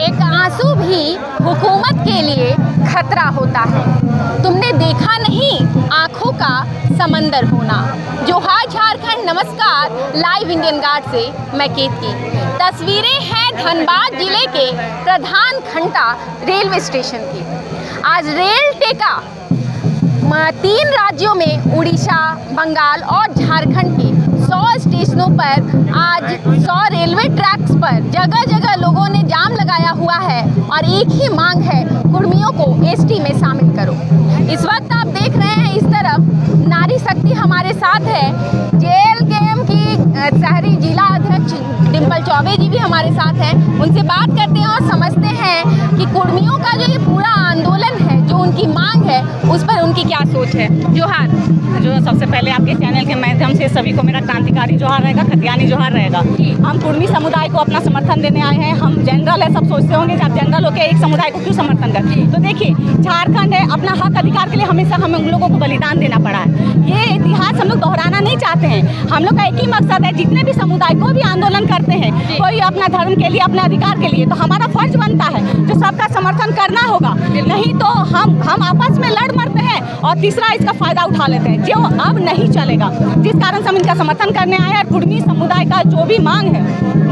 एक आंसू भी हुकूमत के लिए खतरा होता है। तुमने देखा नहीं आंखों का समंदर होना। जोहार झारखंड, नमस्कार। लाइव इंडियन गार्ड से मैं केतकी। तस्वीरें हैं धनबाद जिले के प्रधान घंटा रेलवे स्टेशन की। आज रेल टेका 3 राज्यों में उड़ीसा, बंगाल और झारखंड के 100 स्टेशनों पर आज 100 रेलवे ट्रैक्स पर जगह जगह लोगों ने जाम लगाया हुआ है और एक ही मांग है, कुर्मियों को एसटी में शामिल करो। इस वक्त आप देख रहे हैं इस तरफ नारी शक्ति हमारे साथ है। जेएलकेएम की शहरी जिला अध्यक्ष डिंपल चौबे जी भी हमारे साथ हैं। उनसे बात करते हैं और समझते हैं कि कुर्मियों का जो ये पूरा आंदोलन है, जो उनकी मांग है, उस पर उनकी क्या सोच है। जोहार। जो सबसे पहले आपके चैनल के माध्यम से सभी को मेरा क्रांतिकारी जोहार रहेगा, खतियानी जोहार रहेगा। हम कुर्मी समुदाय को अपना समर्थन देने आए हैं। हम जनरल है, सब सोचते होंगे जब जनरल होकर एक समुदाय को क्यों समर्थन कर। तो देखिए, झारखंड है, अपना हक अधिकार के लिए हमेशा हमें उन लोगों को बलिदान देना पड़ा है। ये इतिहास हम लोग दोहराना नहीं चाहते हैं। हम लोग का एक ही मकसद है, जितने भी समुदाय को भी आंदोलन करते हैं, कोई अपना धर्म के लिए, अपने अधिकार के लिए, तो हमारा फर्ज बनता है जो सबका समर्थन करना होगा। नहीं तो हम आपस में लड़ मरते हैं और तीसरा इसका फायदा उठा लेते हैं, जो अब नहीं चलेगा। जिस कारण से हम इनका समर्थन करने आए हैं। और कुर्मी समुदाय का जो भी मांग है,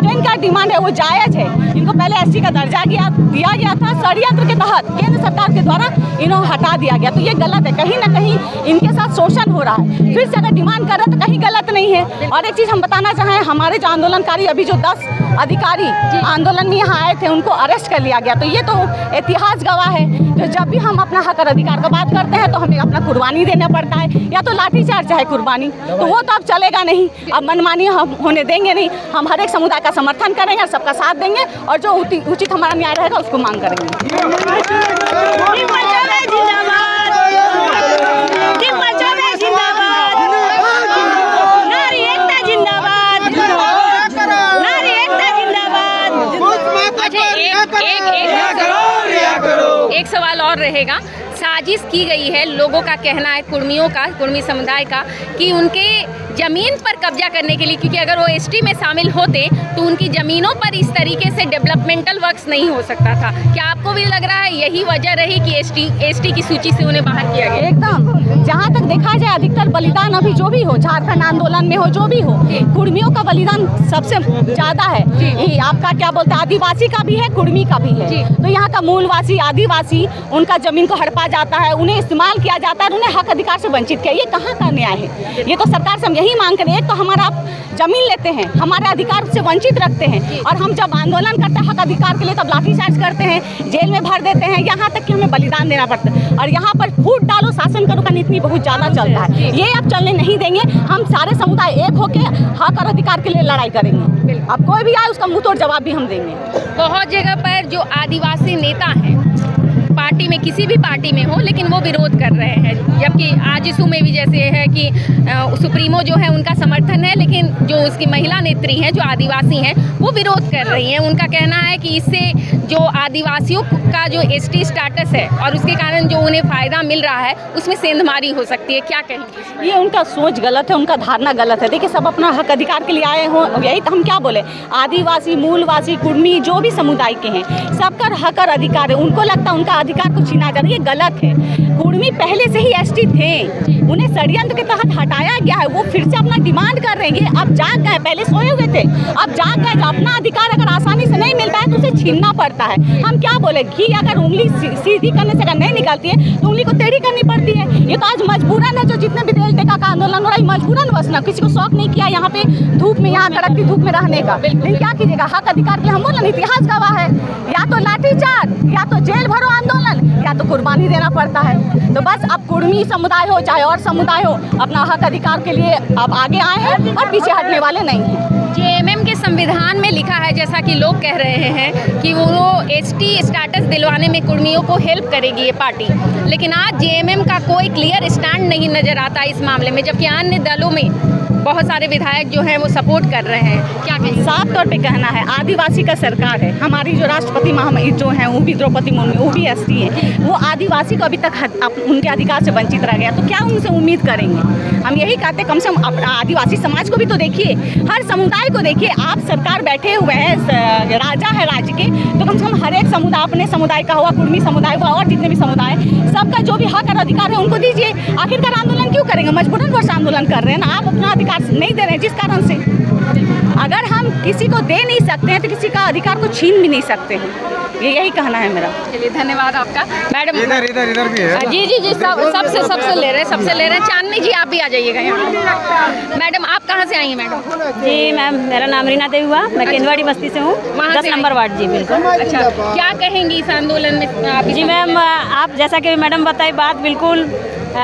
जो इनका डिमांड है, वो जायज़ है। इनको पहले एसटी का दर्जा दिया गया था, षड्यंत्र के तहत केंद्र सरकार के द्वारा इन्हें हटा दिया गया। तो ये गलत है, कहीं ना कहीं इनके साथ शोषण हो रहा है। फिर से अगर डिमांड कर रहे हैं तो कहीं गलत नहीं है। और एक चीज़ हम बताना चाहें, हमारे जो आंदोलनकारी अभी जो 10 अधिकारी आंदोलन में यहाँ आए थे, उनको अरेस्ट कर लिया गया। तो ये तो इतिहास गवाह है। तो जब भी हम अपना हक और अधिकार का बात करते हैं तो हमें अपना कुर्बानी देना पड़ता है, या तो लाठीचार्ज चाहे कुर्बानी। तो वो तो अब चलेगा नहीं, अब मनमानी हम होने देंगे नहीं। हम हर एक समुदाय का समर्थन करेंगे और सबका साथ देंगे, और जो उचित हमारा न्याय रहेगा उसको मांग करेंगे। एक सवाल और रहेगा। साजिश की गई है, लोगों का कहना है, कुर्मी समुदाय का, कि उनके ज़मीन पर कब्जा करने के लिए, क्योंकि अगर वो एसटी में शामिल होते तो उनकी ज़मीनों पर इस तरीके से डेवलपमेंटल वर्क्स नहीं हो सकता था। क्या आपको भी लग रहा है यही वजह रही कि एसटी की सूची से उन्हें बाहर किया गया? एकदम। जहाँ तक देखा जाए, अधिकतर बलिदान अभी जो भी हो, झारखंड आंदोलन में हो, जो भी हो, कुर्मियों का बलिदान सबसे ज़्यादा है। ये आपका क्या बोलते हैं, आदिवासी का भी है, कुर्मी का भी है। तो यहाँ का मूलवासी आदिवासी, उनका ज़मीन को हड़पा जाता है, उन्हें इस्तेमाल किया जाता है, उन्हें हक अधिकार से वंचित किया। ये कहाँ का न्याय है? ये तो सरकार से हम यही मांग करें। एक तो हमारा जमीन लेते हैं, हमारे अधिकार से वंचित रखते हैं, और हम जब आंदोलन करते हैं हक अधिकार के लिए तब लाठीचार्ज करते हैं, जेल में भर देते हैं, यहाँ तक कि हमें बलिदान देना पड़ता है। और यहाँ पर फूट डालो शासन करो का नीति बहुत ज़्यादा चलता है। ये अब चलने नहीं देंगे। हम सारे समुदाय एक होकर हक और अधिकार के लिए लड़ाई करेंगे। अब कोई भी आए उसका मुंह तोड़ जवाब भी हम देंगे। बहुत जगह पर जो आदिवासी नेता हैं, पार्टी में, किसी भी पार्टी में हो, लेकिन वो विरोध कर रहे हैं। जबकि आजसू में भी जैसे है कि सुप्रीमो जो है उनका समर्थन है, लेकिन जो उसकी महिला नेत्री हैं जो आदिवासी हैं वो विरोध कर रही हैं। उनका कहना है कि इससे जो आदिवासियों का जो एसटी स्टेटस है और उसके कारण जो उन्हें फ़ायदा मिल रहा है, उसमें सेंधमारी हो सकती है। क्या कहेंगे? ये उनका सोच गलत है, उनका धारणा गलत है। देखिए, सब अपना हक अधिकार के लिए आए हों, यही तो हम क्या बोले, आदिवासी, मूलवासी, कुर्मी, जो भी समुदाय के हैं, सबका हक और अधिकार है। उनको लगता है उनका अधिकार को छीना जा रहा है, ये गलत है। कुर्मी पहले से ही एसटी थे, उन्हें षड्यंत्र के तहत हटाया गया है। वो फिर से अपना डिमांड कर रहे हैं। अब जाग गए, पहले सोए हुए थे, अब जाग गए। जो अपना अधिकार अगर आसानी से नहीं मिलता है तो उसे छीनना पड़ता है। हम क्या बोले, घी अगर उंगली सीधी करने से अगर नहीं निकलती है तो उंगली को टेढ़ी करनी पड़ती है। ये तो आज मजबूरन है। जो जितने भी रेल टेका का आंदोलन हो रहा है, मजबूरन बसना, किसी को शौक नहीं किया यहाँ पे धूप में, यहाँ कड़कती धूप में रहने का। लेकिन क्या कीजिएगा, हक अधिकार के हम बोले, इतिहास गवाह है। या तो लाठीचार्ज, या तो जेल भरो आंदोलन, या तो कुर्बानी देना पड़ता है। तो बस अब कुर्मी समुदाय हो चाहे और समुदाय हो, अपना हक अधिकार के लिए अब आगे आए हैं और पीछे हटने वाले नहीं हैं। जेएमएम के संविधान में लिखा है, जैसा कि लोग कह रहे हैं, कि वो एसटी स्टेटस दिलवाने में कुर्मियों को हेल्प करेगी ये पार्टी, लेकिन आज जेएमएम का कोई क्लियर स्टैंड नहीं नज़र आता इस मामले में। जबकि अन्य दलों में बहुत सारे विधायक जो हैं वो सपोर्ट कर रहे हैं, क्या कहेंगे? साफ तौर पे कहना है, आदिवासी का सरकार है। हमारी जो राष्ट्रपति जो हैं वो भी द्रौपदी मुर्मू, वो भी एसटी हैं। वो आदिवासी को अभी तक उनके अधिकार से वंचित रह गया, तो क्या उनसे उम्मीद करेंगे? हम यही कहते कम से कम आदिवासी समाज को भी तो देखिए, हर समुदाय को देखिए। आप सरकार बैठे हुए हैं, राजा है राज्य के, तो कम से कम हर एक समुदाय, अपने समुदाय का हुआ, कुर्मी समुदाय हुआ और जितने भी समुदाय, सबका जो भी हक और अधिकार है उनको दीजिए। आखिरकार आंदोलन क्यों करेंगे? मजबूरन वर्ष आंदोलन कर रहे हैं ना, आप अपना अधिकार नहीं दे रहे हैं जिस कारण से। अगर हम किसी को दे नहीं सकते हैं तो किसी का अधिकार को छीन भी नहीं सकते हैं। यही कहना है मेरा। चलिए धन्यवाद आपका। मैडम इधर भी है। जी सबसे ले रहे हैं। चांदनी जी आप भी आ जाइएगा यहाँ। मैडम आप कहाँ से आई हैं मैडम? जी मैम, मेरा नाम रीना देवी हुआ, मैं केंदवाड़ी बस्ती से हूँ, 10 नंबर वार्ड। जी बिल्कुल। अच्छा, क्या कहेंगी इस आंदोलन में आप? जी मैम, आप जैसा कि मैडम बताई बात बिल्कुल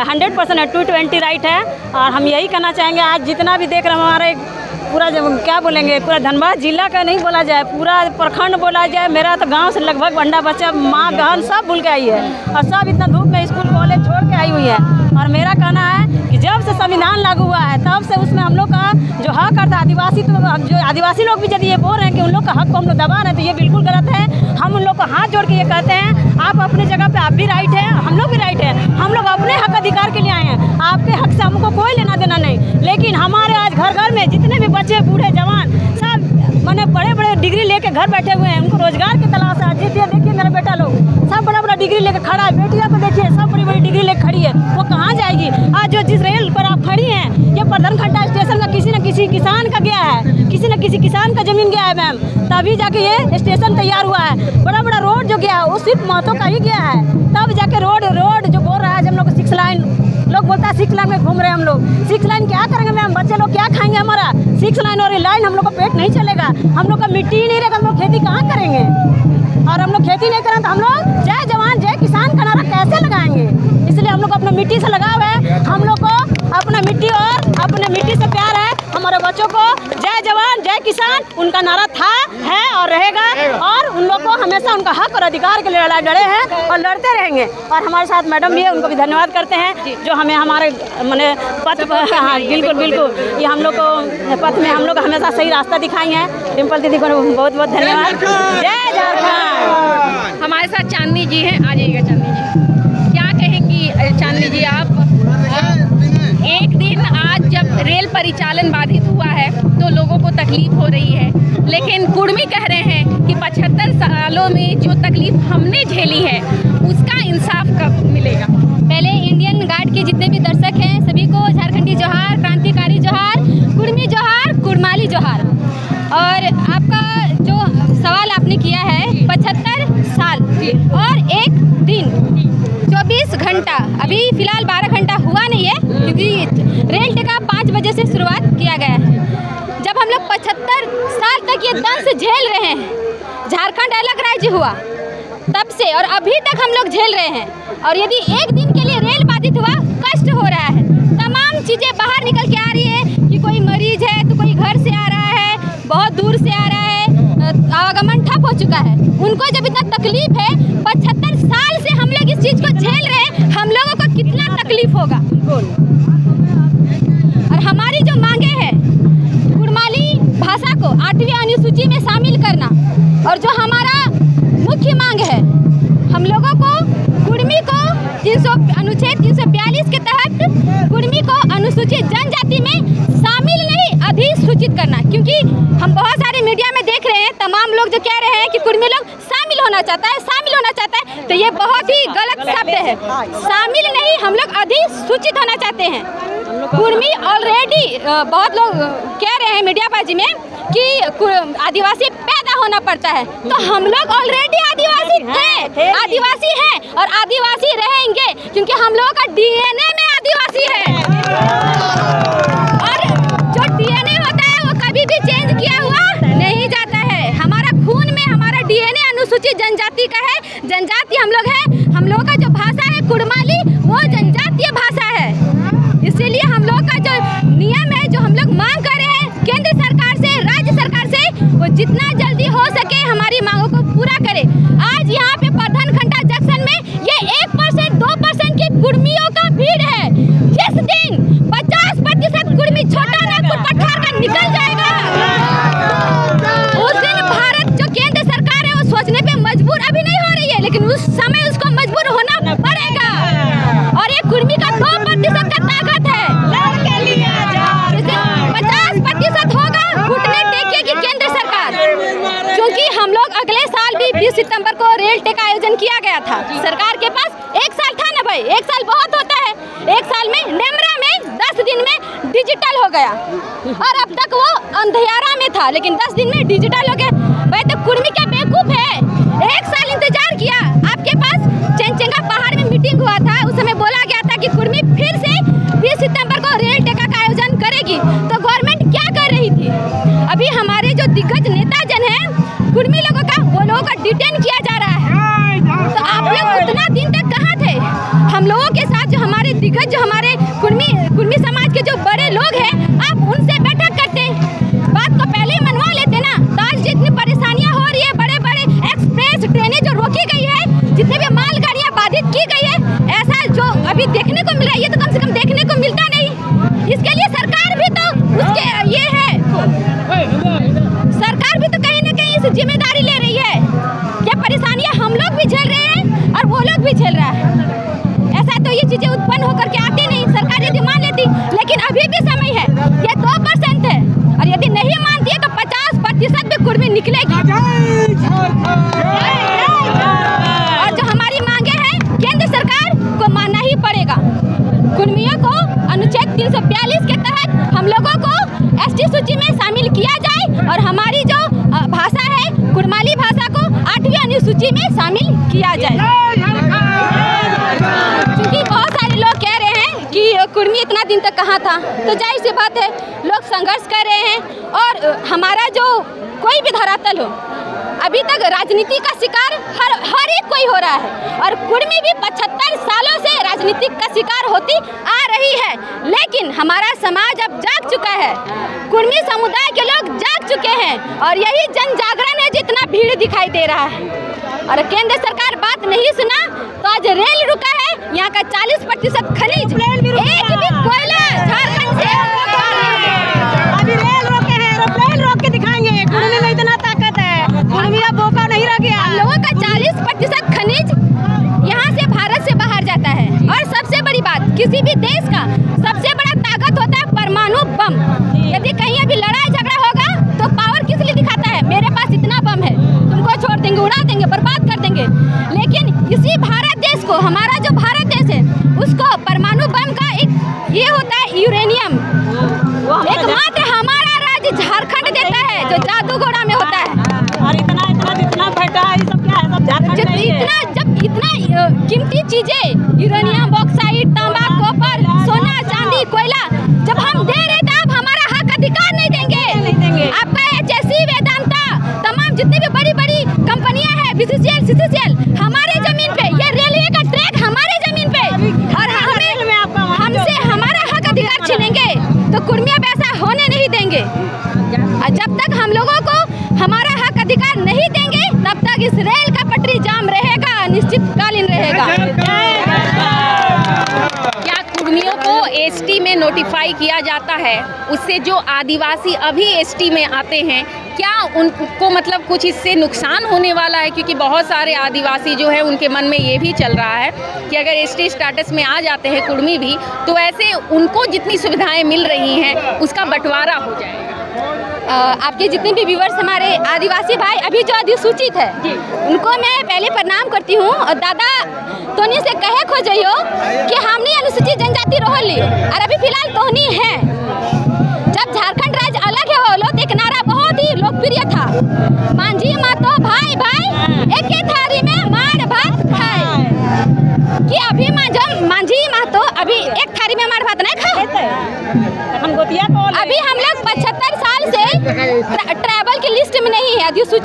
100% 220 राइट है। और हम यही कहना चाहेंगे, आज जितना भी देख रहे हैं हमारे पूरा क्या बोलेंगे, पूरा धनबाद जिला का नहीं बोला जाए, पूरा प्रखंड बोला जाए। मेरा तो गांव से लगभग बंडा बच्चा, माँ बहन सब भूल के आई है और सब इतना धूप में स्कूल कॉलेज छोड़ के आई हुई है। और मेरा कहना है कि जब से संविधान लागू हुआ है तब से उसमें हम लोग का जो हक करता आदिवासी, तो जो आदिवासी लोग भी यदि ये बोल रहे हैं कि उन लोग का हक को हम लोग दबा रहे हैं, तो ये बिल्कुल गलत है। हम उन लोग को हाथ जोड़ के ये कहते हैं, आप अपनी जगह पे आप भी राइट है, हम लोग भी राइट है। हम लोग अपने हक अधिकार के लिए आए हैं, आपके हक से हमको कोई लेना देना नहीं। लेकिन हमारे आज घर घर में जितने भी बच्चे बूढ़े जवान सब मैंने बड़े बड़े डिग्री लेके घर बैठे हुए हैं, उनको रोजगार की तलाश है। देखिए मेरा बेटा लोग सब बड़ा बड़ा डिग्री लेके खड़ा है, बेटियां को देखिए सब बड़ी बड़ी डिग्री लेके खड़ी है, वो कहाँ जाएगी? आज जो जिस रेल पर आप खड़ी हैं, ये परधनखट्टा स्टेशन का किसी न किसी किसान का गया है, किसी न किसी किसान का जमीन गया है मैम, तभी जाके ये स्टेशन तैयार हुआ है। बड़ा बड़ा रोड जो गया है वो सिर्फ महतो का ही गया है, तब जाके रोड जो बोल रहा है, हम लोग 6 लाइन लोग बोलता है 6 लाइन में घूम रहे हैं हम लोग। 6 लाइन क्या करेंगे मैम? बच्चे लोग क्या खाएंगे? हमारा 6 लाइन और लाइन हम लोग का पेट नहीं चलेगा। हम लोग का मिट्टी ही नहीं रहेगा, हम लोग खेती कहाँ करेंगे? और हम लोग खेती नहीं करें तो हम लोग जय जवान जय किसान का नारा कैसे लगाएंगे? इसलिए हम लोग अपने मिट्टी से लगाव है, हम लोग को अपना मिट्टी और अपने मिट्टी से प्यार है। हमारे बच्चों को जय जवान जय किसान उनका नारा था, है और रहेगा। और उन लोग को हमेशा उनका हक और अधिकार के लिए लड़े हैं और लड़ते रहेंगे। और हमारे साथ मैडम भी है, उनको भी धन्यवाद करते हैं जो हमें हमारे मैंने पथ, हाँ बिल्कुल ये हम लोग को पथ में हम लोग हमेशा सही रास्ता दिखाई है। डिम्पल दीदी को बहुत बहुत धन्यवाद। जय झारखंड। हमारे साथ चांदनी जी हैं, आ जाइएगा चांदनी जी। क्या कहेंगी चांदनी जी आप? एक दिन आज जब रेल परिचालन बाधित हुआ है तो लोगों को तकलीफ हो रही है, लेकिन कुर्मी कह रहे हैं कि 75 सालों में जो तकलीफ हमने झेली है उसका इंसाफ कब मिलेगा? पहले इंडियन गार्ड के जितने भी दर्शक हैं सभी को झारखंडी जोहार, क्रांतिकारी जोहार, कुर्मी जोहार, कुड़माली जोहार। और आपका जो सवाल आपने किया है 75 साल और एक दिन 24 घंटा, अभी फ़िलहाल 12 घंटा हुआ नहीं है क्योंकि रेल टिका 5 बजे से शुरुआत किया गया है। जब हम लोग 75 साल तक ये दंश झेल रहे हैं, झारखंड अलग राज्य हुआ तब से और अभी तक हम लोग झेल रहे हैं। और यदि एक दिन के लिए रेल बाधित हुआ, कष्ट हो रहा है, तमाम चीज़ें बाहर निकल के आ रही है कि कोई मरीज है तो कोई घर से आ रहा है, बहुत दूर से आ रहा है, आवागमन ठप हो चुका है। उनको जब इतना तकलीफ है, 75 साल से हम लोग इस चीज़ को झेल रहे हैं, हम लोगों को कितना तकलीफ होगा। और हमारी जो मांगे हैं, कुड़माली भाषा को 8वीं अनुसूची में शामिल करना, और जो हमारा मुख्य मांग है, हम लोगों को कुर्मी को अनुच्छेद 342 के तहत कुर्मी को अनुसूचित जनजाति में शामिल नहीं अधिसूचित करना। क्योंकि हम बहुत सारे मीडिया में देख रहे हैं, तमाम लोग जो कह रहे हैं कि कुर्मी लोग शामिल होना चाहता है, तो ये बहुत ही गलत शब्द है। शामिल नहीं, हम लोग अधिसूचित होना चाहते हैं। कुर्मी ऑलरेडी बहुत लोग कह रहे हैं मीडियाबाजी में कि आदिवासी पैदा होना पड़ता है, तो हम लोग ऑलरेडी आदिवासी थे, आदिवासी हैं और आदिवासी रहेंगे क्योंकि हम लोगों का डीएनए में आदिवासी है। और जो डीएनए होता है वो कभी भी चेंज किया हुआ नहीं जाता है। हमारा खून में हमारा डीएनए अनुसूचित जनजाति का है, जनजाति हम लोग हैं। हम लोगों का जो भाषा है कुड़माली, वो जनजातीय भाषा है। इसीलिए हम लोग का जो नियम है, जो हम लोग मांग कर रहे हैं केंद्र सरकार से, राज्य सरकार से, वो जितना जल्दी हो सके हमारी मांगों को पूरा करे। आज यहाँ पे परधनखट्टा जंक्शन में ये 1% 2% की कुर्मियों का भीड़ है। जिस दिन 50% कुर्मी, छोटा ना पे मजबूर अभी नहीं हो रही है, लेकिन उस समय उसको मजबूर होना पड़ेगा। और ये कुर्मी का 2% का ताकत है, 50% होगा घुटने टेकेगी केंद्र सरकार। क्योंकि हम लोग अगले साल भी 20 सितंबर को रेल टे का आयोजन किया गया था। सरकार के पास 1 साल था ना भाई, 1 साल बहुत होता है। 1 साल में नेमरा में 10 दिन में डिजिटल हो गया, और अब तक वो अंधियारा में था, लेकिन 10 दिन में डिजिटल हो गया। भाई तो कुर्मी क्या बेवकूफ है? 1 साल इंतजार किया। आपके पास चेंचंगा पहाड़ में मीटिंग हुआ था, उस समय बोला गया था कि कुर्मी फिर से 20 सितंबर को रेल टेका का आयोजन करेगी। तो गवर्नमेंट क्या कर रही थी? अभी हमारे जो दिग्गज नेता जन हैं कुर्मी लोगों का, वो लोगों का डिटेन किया जा रहा है। तो आप लोग उतना दिन तक कहाँ थे? हम लोगों के साथ जो हमारे दिग्गज, जो हमारे कुर्मी समाज के जो बड़े लोग हैं, आप उनसे बैठक करते, बात को पहले ही मनवा लेते ना। तो आज जितनी परेशानियां हो रही है, बड़े बड़े एक्सप्रेस ट्रेनें जो रोकी गई है, जितने भी मालगाड़ियां बाधित की गई है, ऐसा जो अभी देखने को मिल रहा है, ये तो कम से कम देखने को मिलता नहीं। इसके लिए सरकार भी तो उसके ये है, सरकार भी तो कहीं ना कहीं इस जिम्मेदारी ले रही है। ये परेशानियां हम लोग भी झेल रहे हैं और वो लोग भी झेल रहा है। ऐसा तो ये चीजें उत्पन्न होकर के आती नहीं, सरकार यदि मान लेती, लेकिन अभी भी समय है, ये 2% है, और यदि नहीं मानती है तो 50% भी कुर्मी निकलेगी। और जो हमारी मांगे हैं केंद्र सरकार को मानना ही पड़ेगा। कुर्मियों को अनुच्छेद 342 के तहत हम लोगों को ST सूची में शामिल किया जाए, और हमारी जो भाषा है कुड़माली भाषा को 8वीं अनुसूची में शामिल किया जाए। क्योंकि बहुत सारे लोग कह रहे हैं कि कुर्मी इतना दिन तक कहाँ था, तो जाहिर सी बात है लोग संघर्ष कर रहे हैं। और हमारा जो कोई भी धरातल हो, अभी तक राजनीति का शिकार हर एक कोई हो रहा है, और कुर्मी भी 75 सालों से राजनीति का शिकार होती आ रही है। लेकिन हमारा समाज अब जाग चुका है, कुर्मी समुदाय के लोग जाग चुके हैं, और यही जन जागरण है जितना भीड़ दिखाई दे रहा है। और केंद्र सरकार बात नहीं सुना तो आज रेल रुका है, यहाँ का 40% खनिज, एक भी कोयला झारखंड से अभी रेल रोके हैं, एरोप्लेन रोक के दिखाएंगे। कुर्मी में इतना ताकत है, कुर्मी अब बोका नहीं रह गया। हम लोगों का 40% खनिज यहाँ से भारत से बाहर जाता है। और सबसे बड़ी बात, किसी भी देश का सबसे बड़ा ताकत होता है परमाणु बम। यदि कहीं अभी लड़ाई झगड़ा होगा तो पावर किस लिए दिखाता है? मेरे पास इतना बम है, तुमको छोड़ देंगे, उड़ा देंगे, बर्बाद कर देंगे। लेकिन इसी भारत देश को, हमारा जो भारत देश है, उसको परमाणु बम का एक ये होता है यूरेनियम, एकमात्र हमारा राज्य झारखंड देता है, जो जादूगोड़ा में होता है। और इतना फटा है, ये सब क्या है? सब झारखंड में ही है। जब इतना कीमती चीजें, यूरेनियम, बॉक्साइट, तांबा, कॉपर, सोना, चांदी, कोयला, जब हम दे रहे थे, आप हमारा हक अधिकार नहीं देंगे। आपका HSC, वेदांता, तमाम जितनी भी बड़ी बड़ी कंपनियां हैं, BCCL, CCCL, हमारे जमीन पे, ये रेलवे का ट्रैक हमारे जमीन पे, और हमसे हमारा हक अधिकार छीनेंगे, तो कुर्मी अब ऐसा होने नहीं देंगे। जब तक हम लोगों को हमारा हक अधिकार नहीं देंगे, तब तक इस रेल का पटरी जाम रहेगा, निश्चितकालीन रहेगा। क्या कुर्मियों को ST में नोटिफाई किया जाता है? उससे जो आदिवासी अभी ST में आते हैं, क्या उनको मतलब कुछ इससे नुकसान होने वाला है? क्योंकि बहुत सारे आदिवासी जो है उनके मन में ये भी चल रहा है कि अगर ST स्टेटस में आ जाते हैं कुर्मी भी, तो ऐसे उनको जितनी सुविधाएं मिल रही हैं उसका बंटवारा हो जाएगा। आपके जितने भी व्यूअर्स हमारे आदिवासी भाई अभी जो अधिसूचित है, उनको मैं पहले प्रणाम करती हूँ। और दादा तोनी से कहे खोजियो कि हमने अनुसूचित जनजाति रोहल ली, और अभी फिलहाल तोनी है। जब झारखंड राज्य अलग है वो तो एक नारा बहुत ही लोकप्रिय था, मांझी मातो भाई भाई एक ही थाली में मार भात खाए। कि अभी मांझी मातो अभी एक थाली में मार भात नहीं खाए। हम गोतिया को अभी हम लोग 75 साल से ट्राइबल की लिस्ट में नहीं है, अधिसूचित